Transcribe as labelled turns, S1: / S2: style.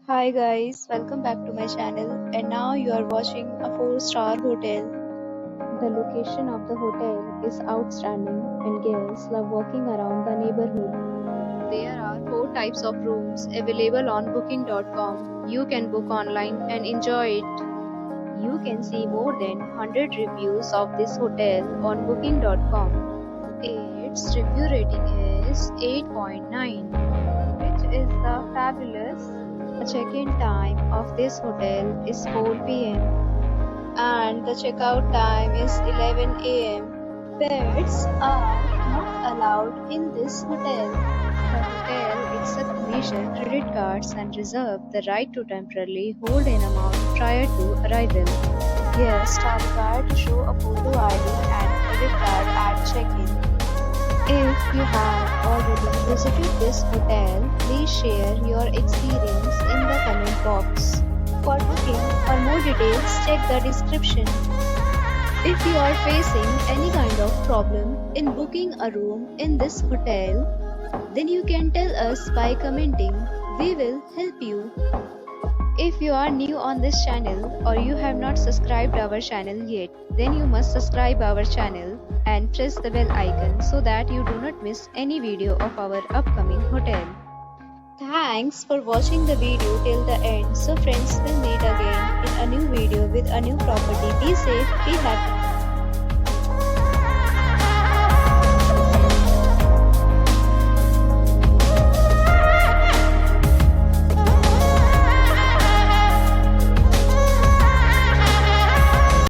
S1: Hi guys, welcome back to my channel and now you are watching a 4-star hotel. The location of the hotel is outstanding and guests love walking around the neighborhood. There are 4 types of rooms available on booking.com. You can book online and enjoy it. You can see more than 100 reviews of this hotel on booking.com. Its review rating is 8.9, which is the fabulous. The check-in time of this hotel is 4 p.m. and the checkout time is 11 a.m. Pets are not allowed in this hotel. The hotel accepts major credit cards and reserves the right to temporarily hold an amount prior to arrival. Guests are required to show a photo ID and credit card at check-in. If you have already visited this hotel, please share your experience in the comment box. For booking or more details, check the description. If you are facing any kind of problem in booking a room in this hotel, then you can tell us by commenting. We will help you. If you are new on this channel or you have not subscribed our channel yet, then you must subscribe our channel and press the bell icon so that you do not miss any video of our upcoming hotel. Thanks for watching the video till the end. So friends, will meet again in a new video with a new property. Be safe, be happy.